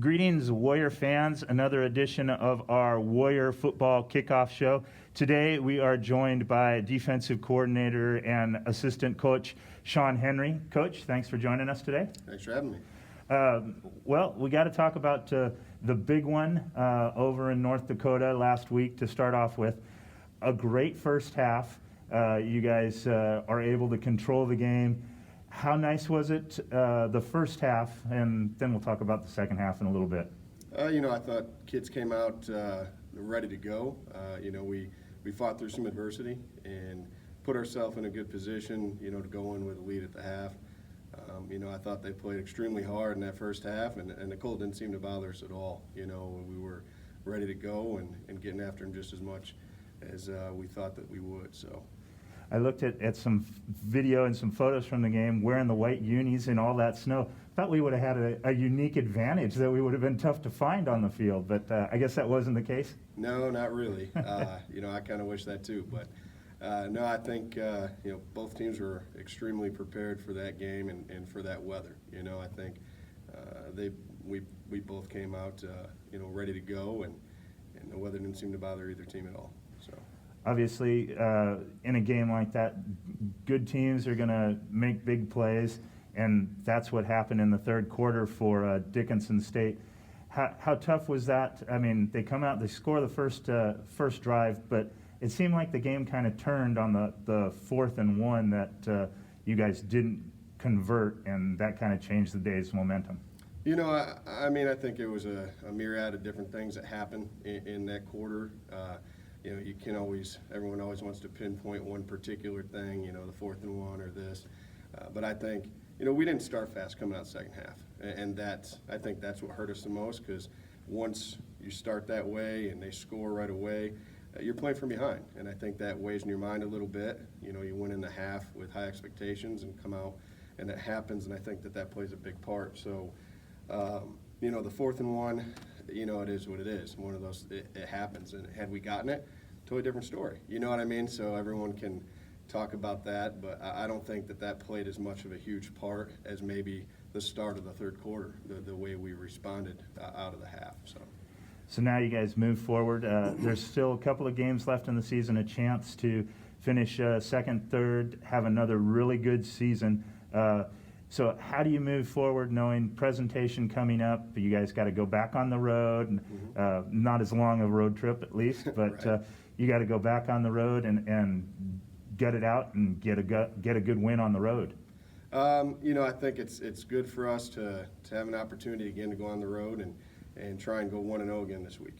Greetings, Warrior fans. Another edition of our Warrior Football Kickoff Show. Today we are joined by defensive coordinator and assistant coach Shawn Henry. Coach, thanks for joining us today. Thanks for having me. Well, we got to talk about the big one over in North Dakota last week to start off with. A great first half. You guys are able to control the game. How nice was it, the first half, and then we'll talk about the second half in a little bit. I thought kids came out ready to go. We fought through some adversity and put ourselves in a good position, to go in with a lead at the half. I thought they played extremely hard in that first half, and the cold didn't seem to bother us at all. We were ready to go and getting after them just as much as we thought that we would. So. I looked at some video and some photos from the game wearing the white unis and all that snow. Thought we would have had a unique advantage that we would have been tough to find on the field, but I guess that wasn't the case. No, not really. I kind of wish that too, but no, I think both teams were extremely prepared for that game and for that weather. I think we both came out ready to go, and the weather didn't seem to bother either team at all. So. Obviously, in a game like that, good teams are going to make big plays, and that's what happened in the third quarter for Dickinson State. How tough was that? I mean, they come out, they score the first drive, but it seemed like the game kind of turned on the 4th and 1 that you guys didn't convert, and that kind of changed the day's momentum. I think it was a myriad of different things that happened in that quarter. You can everyone always wants to pinpoint one particular thing, the 4th and 1 or this. But I think, we didn't start fast coming out second half. And I think that's what hurt us the most, because once you start that way and they score right away, you're playing from behind. And I think that weighs in your mind a little bit. You went in the half with high expectations and come out, and that happens, and I think that plays a big part. So, the 4th and 1, it is what it is. One of those, it happens. And had we gotten it, totally different story. You know what I mean? So everyone can talk about that, but I don't think that played as much of a huge part as maybe the start of the third quarter, the way we responded out of the half. So now you guys move forward. There's still a couple of games left in the season, a chance to finish second, third, have another really good season. So how do you move forward knowing presentation coming up? You guys got to go back on the road, not as long a road trip at least, but right. You got to go back on the road and gut it out and get a good win on the road. I think it's good for us to have an opportunity again to go on the road and try and go 1-0 again this week.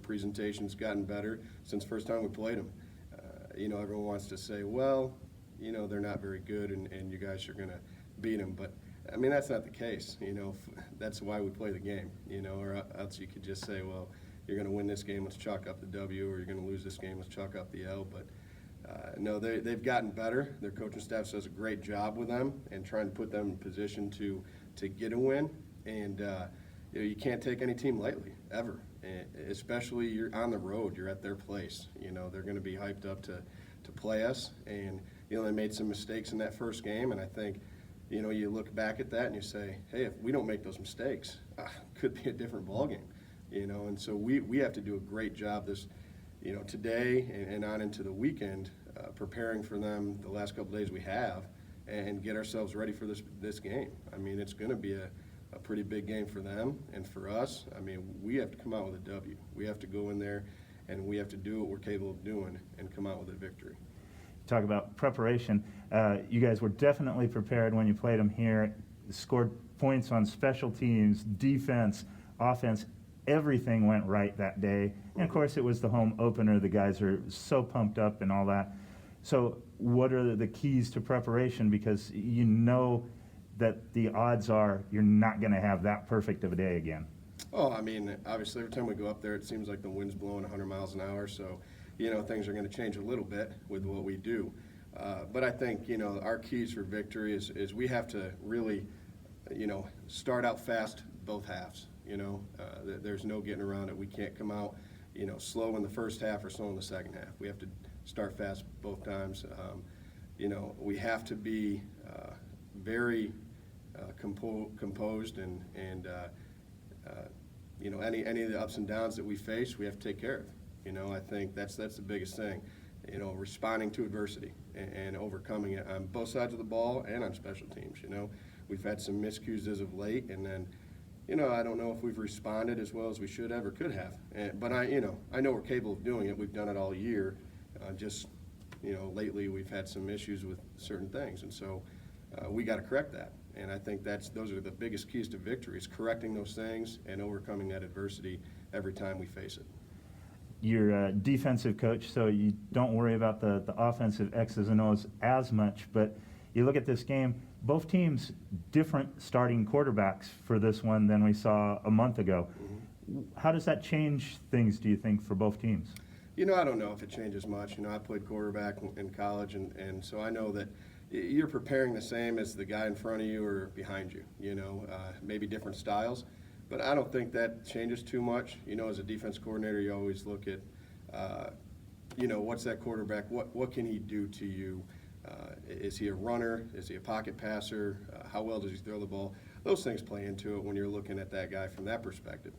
Presentation's gotten better since the first time we played them. Everyone wants to say, well, they're not very good and you guys are going to beat them. But, that's not the case. That's why we play the game, or else you could just say, well, you're going to win this game, let's chalk up the W, or you're going to lose this game, let's chalk up the L. But, no, they've gotten better. Their coaching staff does a great job with them and trying to put them in position to get a win. And, you can't take any team lightly, ever. And especially you're on the road, you're at their place. They're going to be hyped up to play us. And, they made some mistakes in that first game, and I think, you look back at that and you say, hey, if we don't make those mistakes, could be a different ballgame, and so we have to do a great job this, today and on into the weekend, preparing for them the last couple days we have and get ourselves ready for this game. It's going to be a pretty big game for them and for us. We have to come out with a W. We have to go in there and we have to do what we're capable of doing and come out with a victory. Talk about preparation. You guys were definitely prepared when you played them here, scored points on special teams, defense, offense. Everything went right that day. And, of course, it was the home opener. The guys are so pumped up and all that. So what are the keys to preparation? Because you know that the odds are you're not going to have that perfect of a day again. Oh, obviously every time we go up there it seems like the wind's blowing 100 miles an hour. So things are going to change a little bit with what we do. But I think, our keys for victory is we have to really, start out fast both halves. There's no getting around it. We can't come out, slow in the first half or slow in the second half. We have to start fast both times. We have to be very composed and any of the ups and downs that we face, we have to take care of. I think that's the biggest thing. Responding to adversity and overcoming it on both sides of the ball and on special teams. We've had some miscues as of late, and then, I don't know if we've responded as well as we should have or could have. But I know we're capable of doing it. We've done it all year. Lately we've had some issues with certain things, and so we got to correct that. And I think those are the biggest keys to victory, is correcting those things and overcoming that adversity every time we face it. You're a defensive coach, so you don't worry about the offensive X's and O's as much, but you look at this game, both teams different starting quarterbacks for this one than we saw a month ago. Mm-hmm. How does that change things, do you think, for both teams? I don't know if it changes much. I played quarterback in college, and so I know that you're preparing the same as the guy in front of you or behind you, maybe different styles. But I don't think that changes too much. As a defense coordinator, you always look at, what's that quarterback, what can he do to you? Is he a runner? Is he a pocket passer? How well does he throw the ball? Those things play into it when you're looking at that guy from that perspective.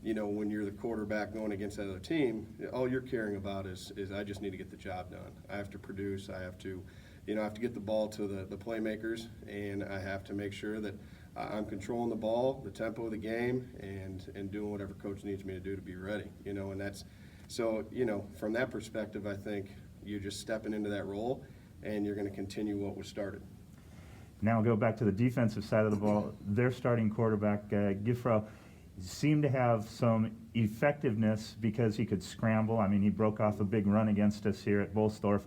When you're the quarterback going against that other team, all you're caring about is I just need to get the job done. I have to produce. I have to get the ball to the playmakers, and I have to make sure that I'm controlling the ball, the tempo of the game, and doing whatever coach needs me to do to be ready. And that's so. From that perspective, I think you're just stepping into that role, and you're going to continue what was started. Now we'll go back to the defensive side of the ball. Their starting quarterback, Gifro, seemed to have some effectiveness because he could scramble. I mean, he broke off a big run against us here at Waldorf.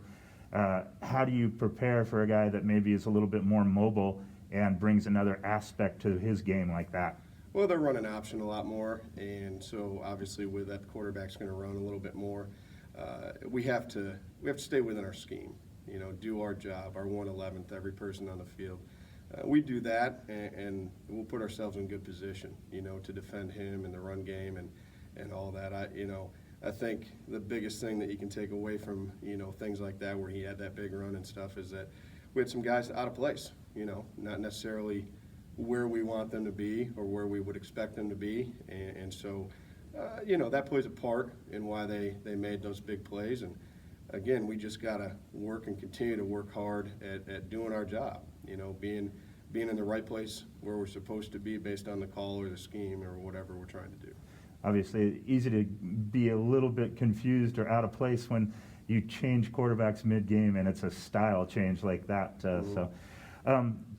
How do you prepare for a guy that maybe is a little bit more mobile and brings another aspect to his game like that? Well, they're running option a lot more, and so obviously with that, the quarterback's going to run a little bit more. We have to stay within our scheme, do our job, our 1/11th, every person on the field. We do that, and we'll put ourselves in good position, to defend him in the run game and all that. I think the biggest thing that you can take away from, things like that where he had that big run and stuff is that we had some guys out of place, not necessarily where we want them to be or where we would expect them to be. And so, that plays a part in why they made those big plays. And again, we just got to work and continue to work hard at doing our job, being in the right place where we're supposed to be based on the call or the scheme or whatever we're trying to do. Obviously, easy to be a little bit confused or out of place when you change quarterbacks mid-game and it's a style change like that.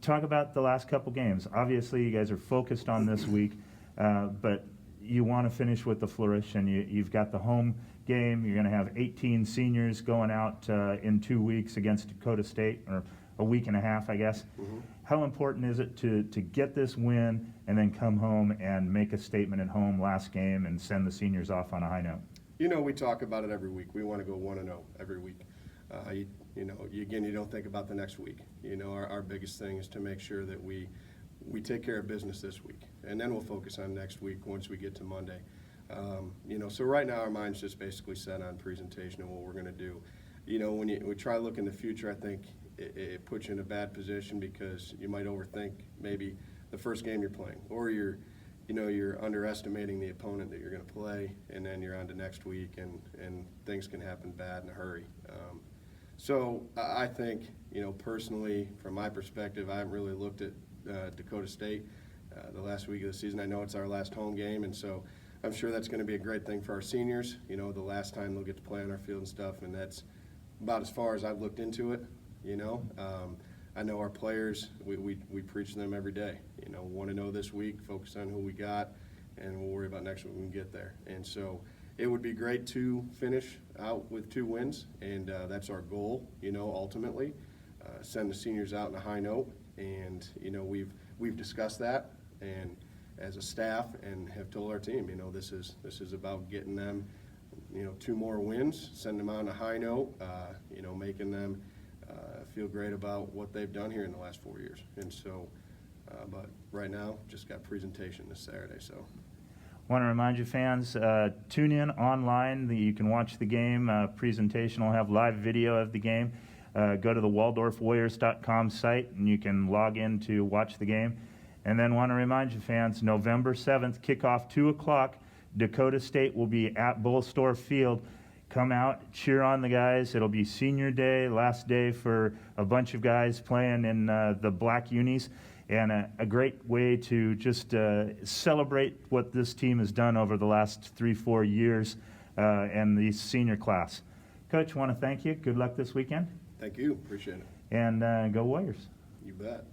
Talk about the last couple games. Obviously, you guys are focused on this week, but you want to finish with the flourish, and you've got the home game. You're going to have 18 seniors going out in 2 weeks against Dakota State, or a week and a half, I guess. Mm-hmm. How important is it to get this win and then come home and make a statement at home last game and send the seniors off on a high note? We talk about it every week. We want to go 1-0 every week. You don't think about the next week. Our biggest thing is to make sure that we take care of business this week, and then we'll focus on next week once we get to Monday. So right now our mind's just basically set on presentation and what we're going to do. When we try to look in the future, I think it puts you in a bad position because you might overthink maybe the first game you're playing, or you're underestimating the opponent that you're going to play, and then you're on to next week, and things can happen bad in a hurry. So I think, personally, from my perspective, I haven't really looked at Dakota State the last week of the season. I know it's our last home game, and so I'm sure that's going to be a great thing for our seniors. The last time they'll get to play on our field and stuff, and that's about as far as I've looked into it. I know our players, we preach to them every day. 1-0 this week, focus on who we got, and we'll worry about next week when we get there. And so it would be great to finish out with 2 wins, and that's our goal, ultimately. Send the seniors out on a high note, and, we've discussed that, and as a staff, and have told our team, this is about getting them, 2 more wins, send them out on a high note, making them feel great about what they've done here in the last 4 years. And so, but right now, just got presentation this Saturday. So, want to remind you, fans, tune in online. You can watch the game. Presentation will have live video of the game. Go to the WaldorfWarriors.com site, and you can log in to watch the game. And then want to remind you, fans, November 7th, kickoff 2 o'clock. Dakota State will be at Bullstorf Field. Come out, cheer on the guys. It'll be senior day, last day for a bunch of guys playing in the black unis, and a great way to just celebrate what this team has done over the last 3-4 years and the senior class. Coach, want to thank you. Good luck this weekend. Thank you. Appreciate it. And go Warriors. You bet.